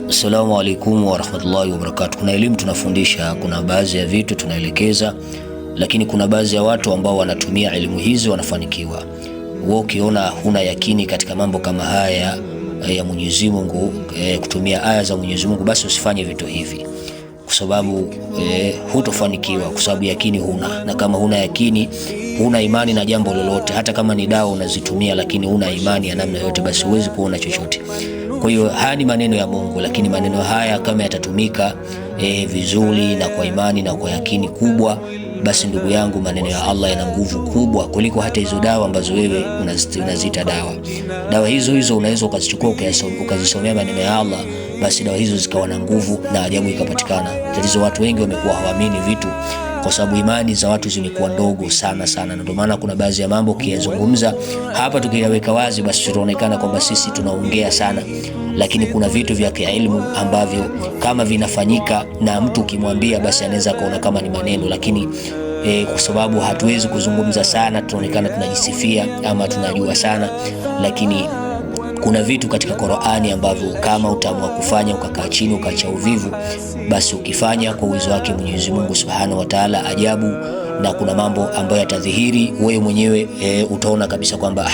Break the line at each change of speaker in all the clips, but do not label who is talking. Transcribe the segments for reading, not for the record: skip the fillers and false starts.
Assalamu alaikum wa rahmatullahi wa barakatuh. Kuna elimu tunafundisha, kuna baadhi ya vitu tunaelekeza, lakini kuna baadhi ya watu ambao wanatumia elimu hizi wanafanikiwa. Wewe ukiona huna yakini katika mambo kama haya ya Mwenyezi Mungu, kutumia aya za Mwenyezi Mungu, basi usifanye vitu hivi, kwa sababu hutofanikiwa, kwa sababu yakini huna. Na kama huna yakini, huna imani na jambo lolote, hata kama ni dawa unazitumia lakini huna imani ya namna yote, basi huwezi kuona chochote. Kwa hiyo haya ni maneno ya Mungu, lakini maneno haya kama yatatumika vizuri na kwa imani na kwa yakini kubwa, basi ndugu yangu, maneno ya Allah yana nguvu kubwa kuliko hata hizo dawa ambazo wewe unazita dawa. Dawa hizo unaweza ukazichukua ukazisomea maneno ya Allah, basi dawa hizo zikawa na nguvu na ajabu ikapatikana. Tatizo watu wengi wamekuwa hawaamini vitu kwa sababu imani za watu zimekuwa ndogo sana. Ndio maana kuna baadhi ya mambo kiyazungumza hapa tukiyaweka wazi, basi tutaonekana kwamba sisi tunaongea sana, lakini kuna vitu vya kielimu ambavyo kama vinafanyika na mtu ukimwambia, basi anaweza kuona kama ni maneno, lakini kwa sababu hatuwezi kuzungumza sana, tunaonekana tunajisifia ama tunajua sana, lakini kuna vitu katika Qur'ani ambavyo kama utaamua kufanya ukakaa chini ukaacha uvivu, basi ukifanya kwa uwezo wake Mwenyezi Mungu Subhanahu wa Ta'ala ajabu, na kuna mambo ambayo yatadhihiri wewe mwenyewe, utaona kabisa kwamba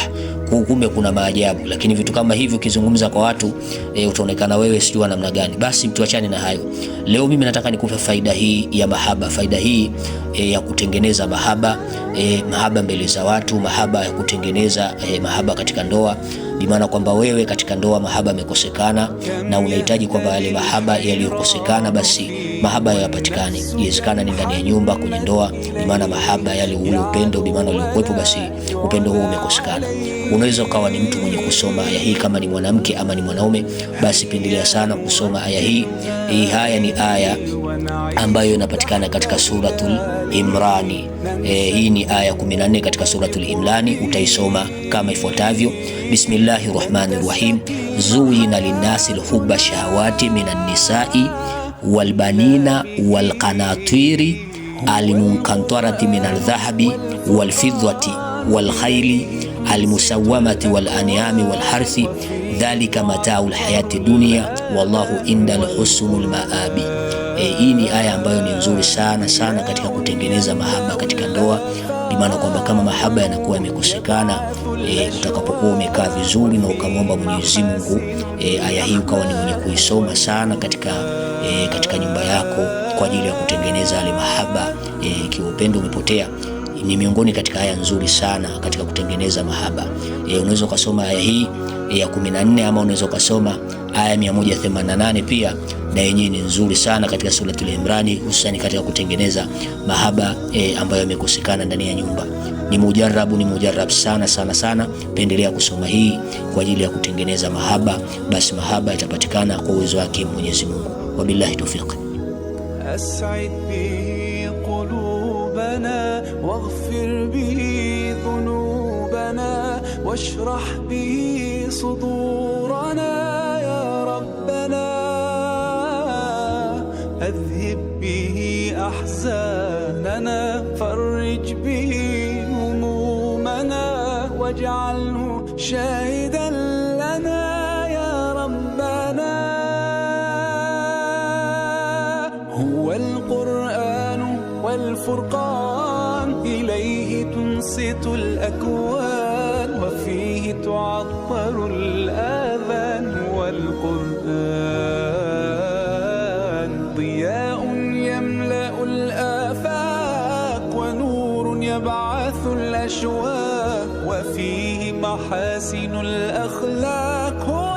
kumbe kuna maajabu. Lakini vitu kama hivyo ukizungumza kwa watu, utaonekana wewe sijua namna gani. Basi tuachane na hayo. Leo mimi nataka nikupe faida hii ya mahaba, faida hii ya kutengeneza mahaba, mahaba mbele za watu, mahaba ya kutengeneza mahaba katika ndoa. Bi maana kwamba wewe katika ndoa mahaba yamekosekana na unahitaji kwamba yale mahaba yaliyokosekana basi mahaba yapatikane. Inawezekana ni ndani ya nyumba, kwenye ndoa, bi maana mahaba yale, ule upendo bi maana uliokuwepo, basi upendo huo umekosekana. Unaweza ukawa ni mtu mwenye kusoma aya hii, kama ni mwanamke ama ni mwanaume, basi pendelea sana kusoma aya hii. Haya ni aya ambayo inapatikana katika suratul Imrani. Hii ni aya 14 katika suratul Imrani. Utaisoma kama ifuatavyo: Bismillahir Rahmanir Rahim. Zuyina linnasi hubba shahawati minan nisai wal banina wal qanatiri al munkantarati minal dhahabi wal fiddati wal khayli al musawwamati wal an'ami wal harthi dhalika mata'ul hayati dunya wallahu indal husnul maabi. Hii ni aya ambayo ni nzuri sana katika kutengeneza mahaba katika ndoa. Bi maana kwamba kama mahaba yanakuwa yamekosekana, utakapokuwa umekaa vizuri na ukamwomba Mwenyezi Mungu, aya hii ukawa ni mwenye kuisoma sana katika nyumba yako kwa ajili ya kutengeneza yale mahaba, kiupendo umepotea, ni miongoni katika aya nzuri sana katika kutengeneza mahaba. Unaweza kusoma aya hii ya 14 ama unaweza kusoma aya 188 pia, na yenyewe ni nzuri sana katika suratul Imrani, hususan katika kutengeneza mahaba ambayo yamekosekana ndani ya nyumba. Ni mujarrab sana. Pendelea kusoma hii kwa ajili ya kutengeneza mahaba, basi mahaba yatapatikana kwa uwezo wake Mwenyezi Mungu. Wabillahi tawfiq.
أسعد به قلوبنا واغفر به ذنوبنا واشرح به صدورنا يا ربنا أذهب به أحزاننا فرج به همومنا واجعله شاهدا لنا يا ربنا. هو القرآن والفرقان إليه تنصت الأكوان وفيه تعطر الآذان والقرآن ضياء يملأ الآفاق ونور يبعث الأشواق وفيه محاسن الأخلاق.